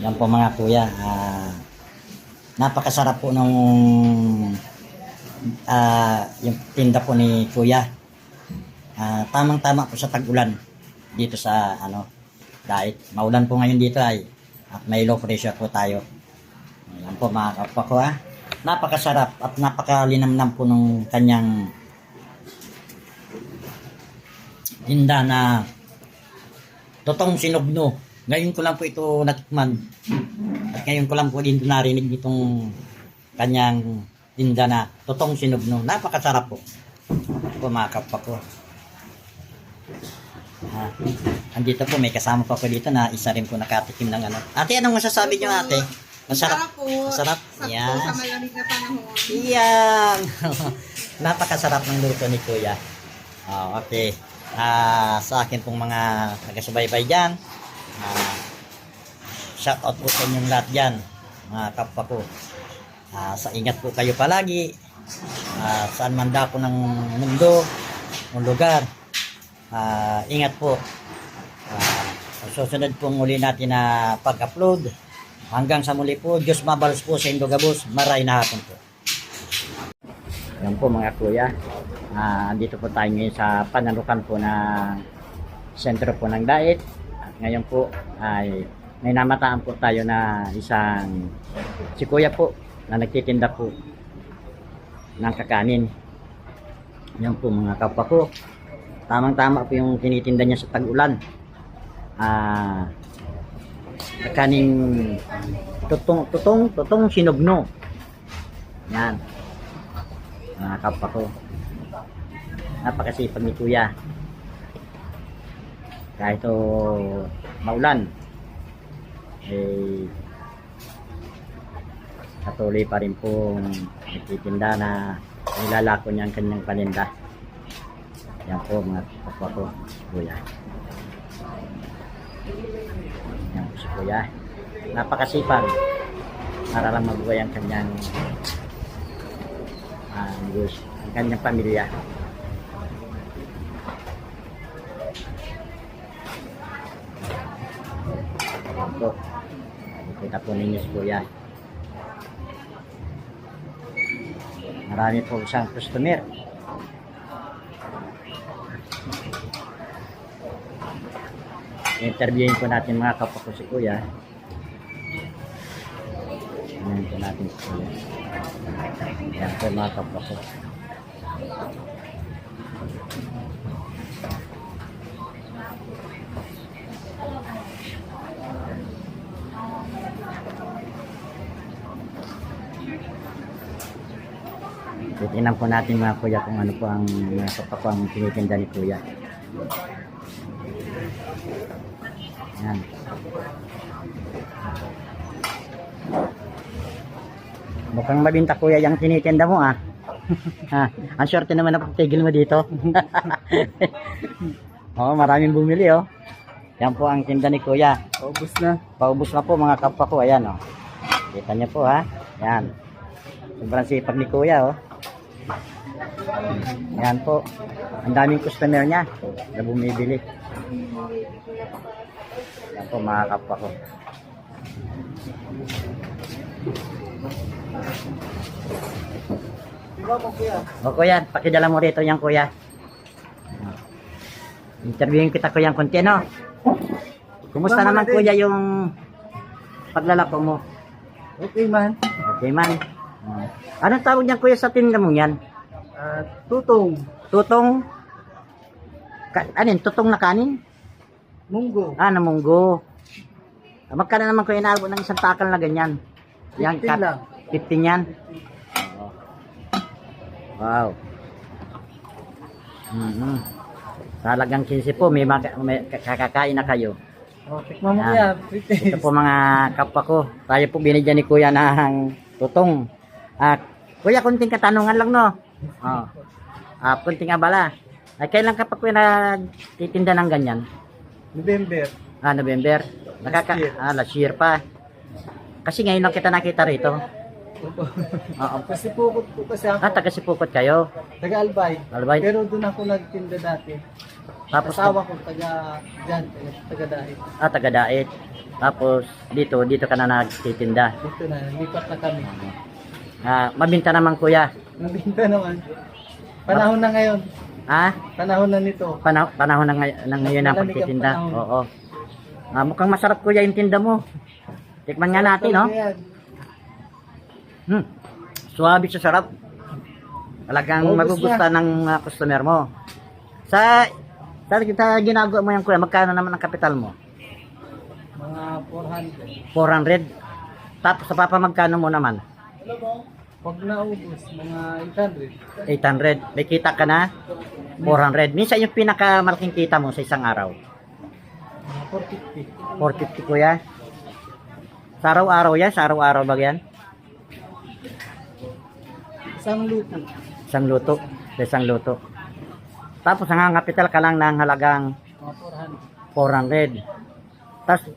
Yan po mga kuya. Napakasarap po nung yung tinda po ni kuya. Tamang-tama po sa tag-ulan dito sa dahil maulan po ngayon dito at may low pressure po tayo. Yan po mga kapwa ko Napakasarap at napakalinamnam po nung kanyang tinda na totoong sinugno. Ngayon ko lang po ito natikman. At ngayon ko lang po din narinig itong kanyang tinda na totoong sinugno. Napakasarap po. Po mga kapwa ko. Andito po may kasama pa po dito na isa rin po nakatikim ng Ate, anong masasabi niyo ate? Masarap. Masarap. Yan. Sa malamig na panahon. Yan. Napakasarap ng luto ni Kuya. Okay. Sa akin pong mga taga-subaybay dyan, shout out po sa inyong lahat dyan, mga kapwa ko. Sa ingat po kayo palagi. Saan man dako ng mundo, ng lugar. Ingat po. Susunod pong muli natin na pag-upload. Hanggang sa muli po, Diyos mabalos po sa Indogabos. Maray na hapon po. Yan po mga kuya. Andito po tayo ngayon sa panalukan po ng sentro po ng Dait. At ngayon po ay may namataan po tayo na isang si kuya po na nagtitinda po ng kakanin. Yan po mga kapwa ko. Tamang-tama po yung tinitinda niya sa tag-ulan. Kakaning tutong sinugno. Yan. Mga kapwa ko. Napakasipag ni kuya. Kahit maulan, patuloy pa rin pong nagtitinda na nilalako niya ang kanyang paninda. Yan po mga kapwa ko, kuya. Yan po si kuya. Napakasipag para lang mabuhay ang kanyang ang kanyang pamilya. Ito. Kita po ninyo si kuya. Marami po siyang customer. Interviewin po natin mga kapwa ko si kuya. Ayan po natin si kuya. Ayan po mga kapwa ko. Titignan po natin mga kuya kung ano po ang mga kapwa ko ang tinitinda ni kuya. Ayan. Mukhang mabinta kuya yung tinitinda mo ang swerte naman na pagtigil mo dito. Maraming bumili Yan po ang tinda ni kuya. Paubos na. Paubos na po mga kapwa ko. Ayan Kita niyo po Ayan. Sobrang sipag ni kuya Ayan po. Ang daming customer niya na bumibili. Yan po mga kapwa ko. Kuya, pakidala mo rito yung kuya. Interviewin kita kuya konti Kumusta naman kuya yung paglalako mo? Okay man. Okay man. Anong tawag niyan kuya sa tinda mo yan? Tutong. Tutong? Tutong na kanin? Munggo. Na munggo. Magkano naman kuya inaabot ng isang takal na ganyan? 15 lang. 15 yan? Wow. Talagang 15 po, may kakakain na kayo. Tikman mo kuya. Ito po mga kapwa ko. Tayo po binigyan ni kuya ng tutong. Kuya, kunting katanungan lang kunting abala. Kailan ka pa kuya nagtitinda ng ganyan? November. November. Last year pa. Kasi ngayon lang kita nakita rito. Kasi pukot po kasi ako. Taga-Sipukot kayo. Taga-Albay. Albay. Pero doon ako nagtinda dati. Tapos asawa ko taga-dyan. Taga-Dait. Taga-Dait. Tapos dito ka na nagtitinda. Dito na, lipat na kami. Mabinta naman kuya. Nabinta naman. Panahon na ngayon. Panahon na nito. Panahon na ngayon ang Malamig ang pagtitinda. panahon. Oo. Mukhang masarap kuya yung tinda mo. Tikman nga natin, no? Suwabe sa sarap. Talagang Ubus magugustuhan ng customer mo. Sa ginagawa mo yan kuya, magkano naman ang kapital mo? Mga 400. Tapos sa papa magkano mo naman? 400. Pag naubos, mga 800. 800. May kita ka na? 400. Minsan yung pinakamalaking kita mo sa isang araw. Mga 450 kuya. Sa araw-araw yan? Sa araw-araw ba yan? 450. Isang luto. Isang luto. Sa isang luto. Tapos ang kapital ka lang ng halagang Mga 400. Tapos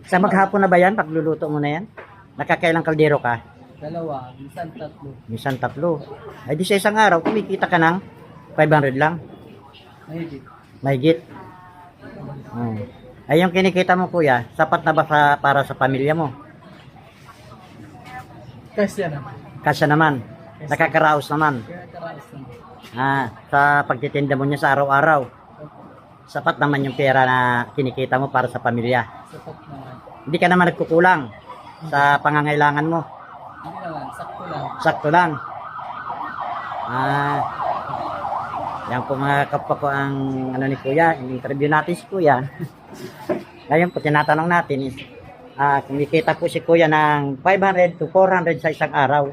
sa maghapon na ba yan? Pagluluto mo na yan? Nakakailang kaldero ka? 2, minsan 3. Minsan 3. Ay di sa isang araw, kumikita ka ng 500 lang. Mahigit. Mahigit. Ay yung kinikita mo kuya, sapat na ba para sa pamilya mo? Kasi na. Kasya naman. Nakakaraos naman. Kaya karaos naman. Sa pagtitinda mo niya sa araw-araw. Sapat naman yung pera na kinikita mo para sa pamilya. Sapat naman. Hindi ka naman nagkukulang sa pangangailangan mo. Hindi naman, sakto lang. Sakto lang. Yan po mga kapwa ko ang ni kuya. In-interview natin si kuya. Ngayon po tinatanong natin is kumikita po si kuya ng 500 to 400 sa isang araw.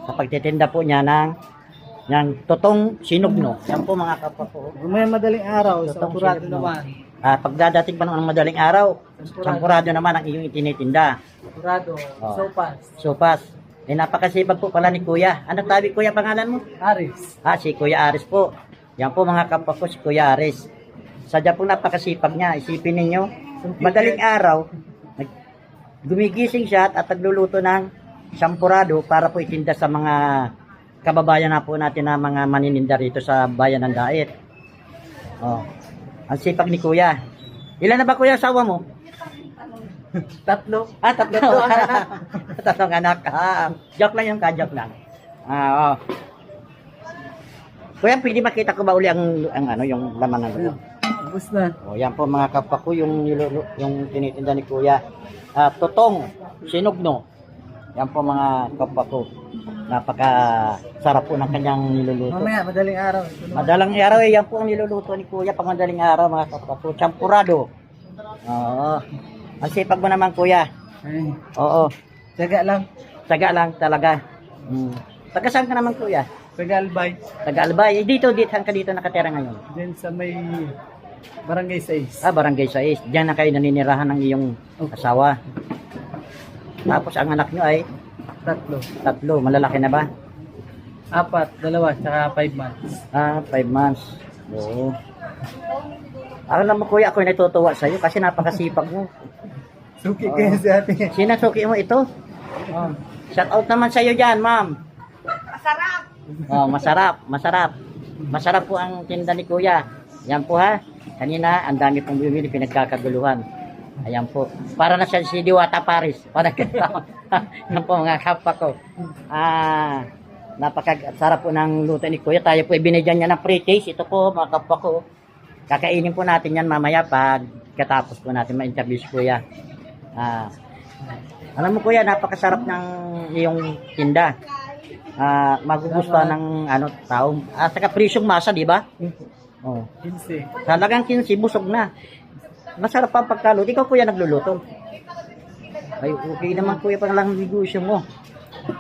Sa pagtitinda po niya ng totong sinugno. Yan po mga kapwa ko. May madaling araw, sa Totong kurado sinugno. naman. Pagdadating pa ng madaling araw, sampurado naman ang iyong itinitinda. Kurado, sopas, Sopas. Napakasipag po pala ni kuya. Ano tabi kuya pangalan mo? aris. Si Kuya Aris po. Yan po mga kapwa ko si Kuya Aris. Sadya po napakasipag niya. Isipin ninyo, madaling araw, gumigising siya at nagluluto ng sampurado para po itinda sa mga kababayan na po natin na mga manininda rito sa bayan ng Dait. Ang sipag ni Kuya. Ilan na ba kuya asawa mo? 3. Tatlo. Tatlong anak. Joke lang yung joke lang. Kuya, pwede makita ko ba uli ang yung laman ng loob? Ubus na. Yan po mga kapwa ko yung tinitinda ni Kuya. Totong sinugno. Yan po mga kapwa ko. Napaka sarap po ng kanyang niluluto. Mamaya, madaling araw. Madaling araw yan po ang niluluto ni Kuya pang madaling araw mga kapwa ko. Champurado. Ang sipag mo naman Kuya. Ay, Oo. tsaga lang. Taga lang talaga. Taga saan ka naman Kuya? Tsaga albay. Taga Albay. Dito saan ka dito nakatira ngayon? Then sa may barangay 6. Barangay 6. Diyan na kayo naninirahan ng iyong asawa. Tapos ang anak nyo ay 3. 3. Malalaki na ba? 4, 2, tsaka 5 months. 5 months. Oo. Alam mo Kuya, ako natutuwa sa iyo kasi napakasipag mo. Suki kayo sa atin. Sinasuki mo ito? Shout out naman sa iyo diyan, ma'am. Masarap! Masarap, masarap. Masarap po ang tinda ni Kuya. Yan po ha. Kanina, ang dami pong bumili, pinagkakaguluhan. Ayan po. Para na siya si Diwata Paris. Para yan po mga kapwa ko. Napakasarap po ng luto ni Kuya. Tayo po ibinigyan niya ng pre-taste. Ito po mga kapwa ko. Kakainin po natin yan mamaya pag katapos po natin ma-interview si Kuya. Alam mo Kuya, napakasarap ng iyong tinda. Magugustuhan ng tao. Saka presyong masa, di ba? 15. Talagang 15, busog na. Masarap pa ang pagkaluto. Ikaw Kuya nagluluto. Ay, okay naman Kuya pang lang negosyo mo.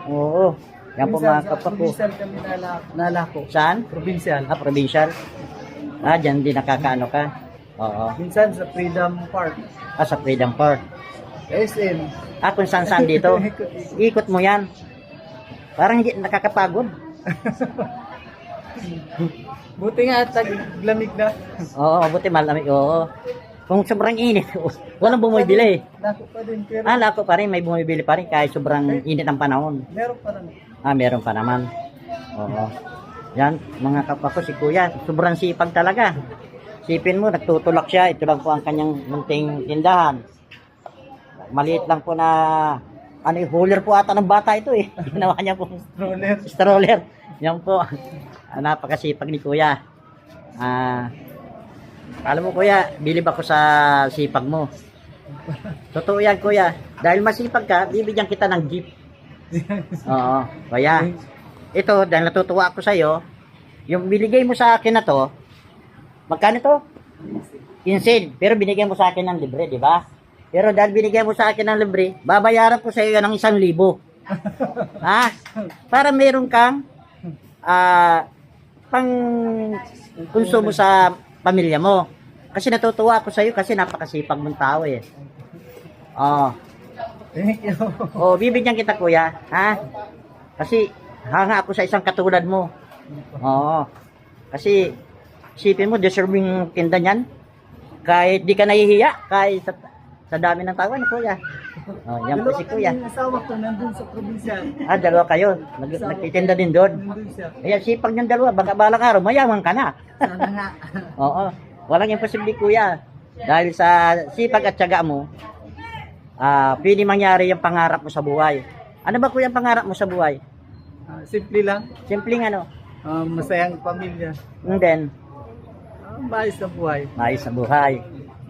Oo. Yan po mga kapwa ko. Provincial kami nalako. Saan? Provincial. Provincial. Diyan din nakakaano ka. Oo. Minsan sa Freedom Park. Sa Freedom Park. SM. Kung saan dito. Ikot mo yan. Parang hindi nakakapagod. Buti nga taglamig na. Oo, buti malamig. Oo. Kung sobrang init, walang bumibili. Lako pa din. Pero Lako pa rin, may bumibili pa rin kahit sobrang init ang panahon. meron pa rin. Meron pa naman. Oo. Yan, mga kapwa ko, si Kuya, sobrang sipag talaga. Sipin mo, nagtutulak siya. Ito lang po ang kanyang munting tindahan. maliit lang po na ano, hauler po ata ng bata ito eh. Ginawa niya po Stroller. stroller. Yan po. Napakasipag ni Kuya. Alam mo Kuya, bilib ako sa sipag mo. Totoo yan Kuya. Dahil masipag ka, bibigyan kita ng gift. Oo. Kuya, ito, dahil natutuwa ako sa'yo, yung binigay mo sa akin na to, magkano to? 15. Pero binigay mo sa akin ng libre, di ba? Pero dahil binigay mo sa akin ng libre, babayaran ko sa iyo ng 1,000. Ha? Para meron kang pang konsumo sa pamilya mo. Kasi natutuwa ako sa iyo kasi napakasipag mong tao eh. Oh. Thank you. Oh, bibigyan kita Kuya, ha? Kasi hanga ako sa isang katulad mo. Oo. Kasi isipin mo deserving tinda niyan. Kahit di ka nahihiya, kahit sa dami ng tao, ano Kuya? Oh, yan po si Kuya. Yung asawa ko nandun sa probinsya. Dalawa kayo. Nagtitinda din doon. Nandun siya. Ayan, sipag niyong dalawa. Baka balang araw, mayaman ka na. Sana nga. Oo. Walang imposible Kuya. Dahil sa sipag at tiyaga mo, pwede mangyari yung pangarap mo sa buhay. Ano ba Kuya ang pangarap mo sa buhay? Simple lang. Simpleng ano? Masayang pamilya. And then, Maayos na buhay. maayos sa buhay.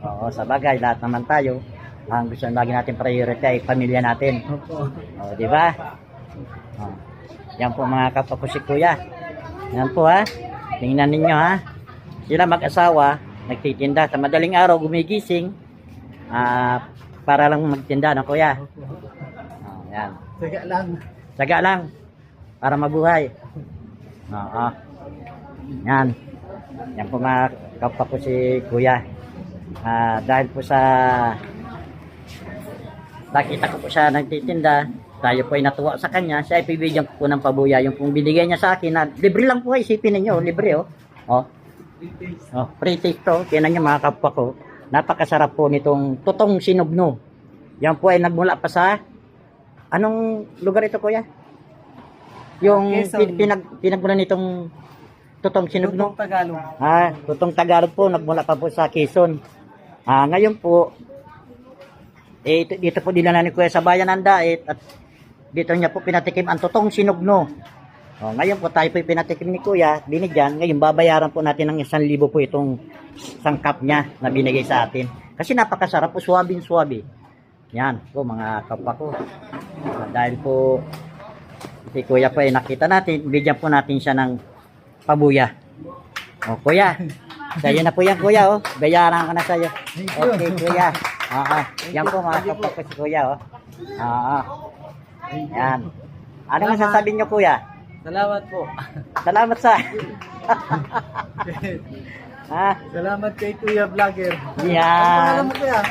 Oo, sa bagay, lahat naman tayo. Ang gusto lagi natin priority ay pamilya natin. Opo. O, di ba? O, yan po mga kapwa ko si Kuya. Yan po ha. Tingnan ninyo ha. Sila mag-asawa, nagtitinda. Sa madaling araw, gumigising. Para lang magtinda na Kuya. O, yan. Saga lang. Saga lang. Para mabuhay. Oo. Yan. Yan po mga kapwa ko si Kuya. Dahil po sa nakita ko po siya nagtitinda, tayo po ay natuwa sa kanya, siya ay pibigyan ko po ng pabuya. Yung pong binigay niya sa akin na libre lang po, isipin ninyo, libre oh. Oh, free taste to. Kaya niyo mga kapwa ko, napakasarap po nitong tutong sinugno. Yan po ay nagmula pa sa anong lugar ito Kuya? Yung pinagmula nitong tutong sinugno. Lutong Tagalog. Tutong Tagalog po, nagmula pa po sa Quezon. Ngayon po, dito po dinala ni Kuya sa bayan ng Dait at dito niya po pinatikim ang tutong sinugno. Ngayon po tayo po pinatikim ni Kuya, binigyan. Ngayon babayaran po natin ng 1,000 po itong sangkap niya na binigay sa atin. Kasi napakasarap po, suwabing-suwabi. Yan po mga kapwa ko. Dahil po si Kuya po ay nakita natin, bigyan po natin siya ng pabuya. Kuya, sa'yo na po yan Kuya, bayaran ko na sa'yo. Okay Kuya. Yan po mga kapwa ko si Kuya, Yan. Ano masasabi niyo Kuya? Salamat po. Salamat sa Salamat kay Kuya Vlogger. Yan. Ano mo Kuya?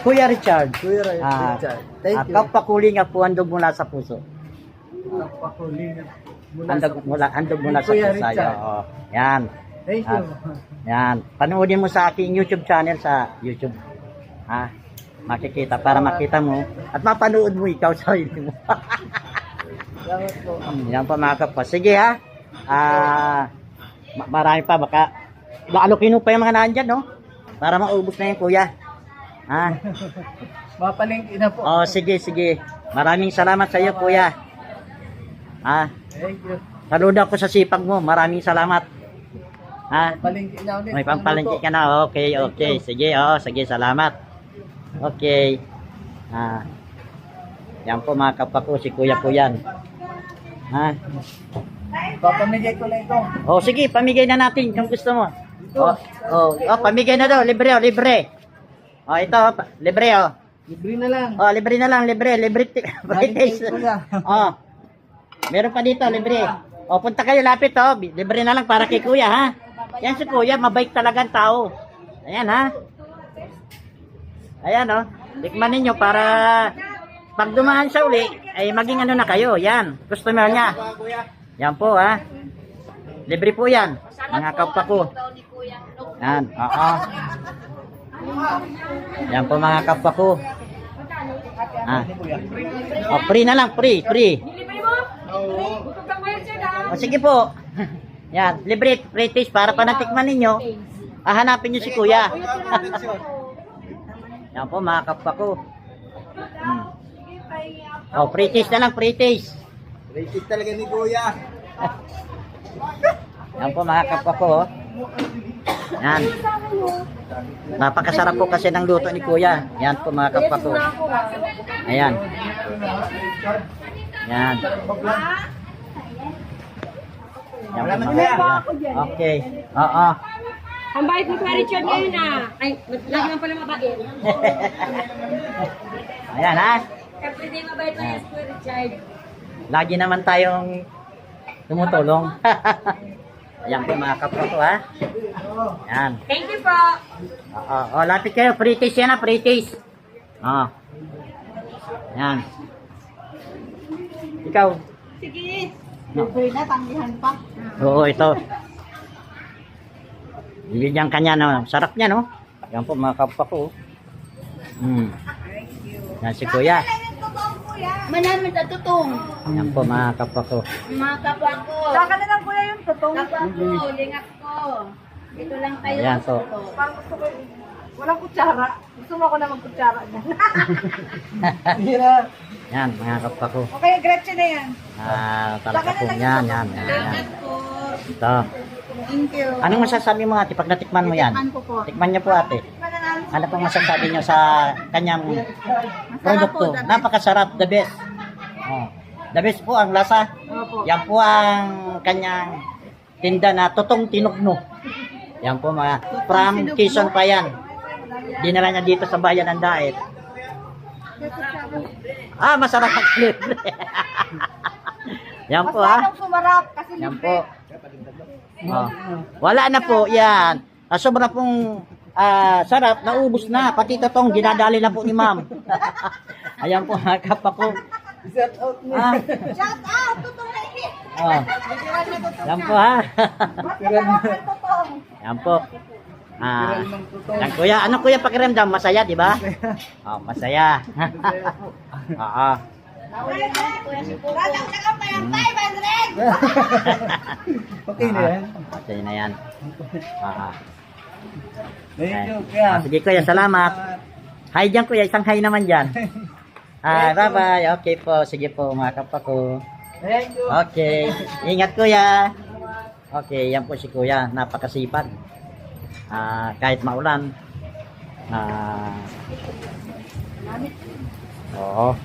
Kuya Richard. Kuya Richard. Thank you. Kapakuli nga po handog mula sa puso. Kapakuli Handog mula sa Kuya puso. Richard. Yan. Thank you. Yan. Panoodin mo sa aking YouTube channel sa YouTube. Makikita para makita mo at mapanood mo ikaw sa sarili mo. Salamat po. Yan pa mga kapwa. Sige ha. Marami pa baka alukin mo pa yung mga nandyan no? Para maubos na yun Kuya. Mapalingki na po. Sige. Maraming salamat sa iyo Kuya. Thank you. Saludo ako sa sipag mo. Maraming salamat. Palingki na ulit. May pampalengke ka na. Okay. Sige, salamat. Okay. Yan po mga kapwa ko, si Kuya po yan. Papamigay ko na ito. Sige, pamigay na natin kung gusto mo. Pamigay na daw, libre. Ito, libre Libre na lang. Libre na lang, libre taste. Meron pa dito, libre. Punta kayo, lapit libre na lang para kay Kuya ha. Yan si Kuya, mabait talagang tao. Ayan ha. Ayan tikman ninyo para pag dumaan siya uli, ay maging ano na kayo. Yan, customer niya. Yan po ha. Libre po yan, mga kapwa ko. Yan, Yan po mga kapwa ko. Free na lang, free. Sige po. Yan, libre, free taste para panatikman ninyo. Hanapin nyo si Kuya. Yan po mga kapwa ko. Oh, pre-taste na lang, pre-taste. Rated talaga ni Kuya. Yan po mga kapwa ko. Oh. Yan. Napakasarap po kasi ng luto ni Kuya. Yan po mga kapwa ko. Ayan. Yan. Yan po mga kapwa. Okay. Oo. Ang bait mo Kuya Richard ngayon Ay, lagi naman pala mabait. Ayan ha. Everyday mabait na yan si Kuya Richard. Lagi naman tayong tumutulong. Ayan po mga kapwa ko ha. Yan. Thank you po. Oo. Lapit kayo. Pre-taste yan ha. Pre-taste. Oo. Yan. Ikaw. Sige. No. Libre na, tanggihan pa. Oo, ito. Bibigyan kanya no. Sarap niya no. Yan po mga kapwa ko. Yan si Kuya. Manamit at tutong. Yan po mga kapwa ko. Mga kapwa ko. Saka na lang kuya yung totoo. Kapwa ko, lingap ko. Dito lang tayo. Ayan po. Parang gusto ko walang kutsara. Gusto mo ako na magkutsara niya. Hira. Yan mga kapwa ko. Okay, Gretchen na yan. Talaga po yan. Yan. Yan. po. Ito. Thank you. Anong masasabi mo ate pag natikman mo yan? Tikman ko po. Tikman niyo po ate. Ano pong masasabi niyo sa kanyang produkto? the best. Napakasarap, the best. Oh. The best po ang lasa. Opo. Yan po ang kanyang tinda na Totong Tinugno. Yan po mga from Quezon pa yan. Dinala niya dito sa bayan ng Daet. Masarap ang libre. Yan po ha. Mas sumarap kasi Yan po. Oh. Wala na po yan. Sobra pong sarap, naubos na. Pati Totong, dinadali na po ni ma'am. Ayan po mga kapwa ko. Shout out mo. shout out, tutong na ini. Oh. Yan po ha. Piran Yan po. Yan kuya, ano kuya pakiramdam? Masaya, di ba? Oh, masaya. Oo. Ralang na ka pa yung 500. Okay na yan. Okay na yan. Thank you, Kuya. Sige kuya, salamat. Hi dyan kuya, isang hi naman dyan. Bye-bye. Okay po, sige po mga kapwa ko. Thank you. Okay, ingat kuya. Okay, yan po si kuya, napakasipag. Kahit maulan. Oo.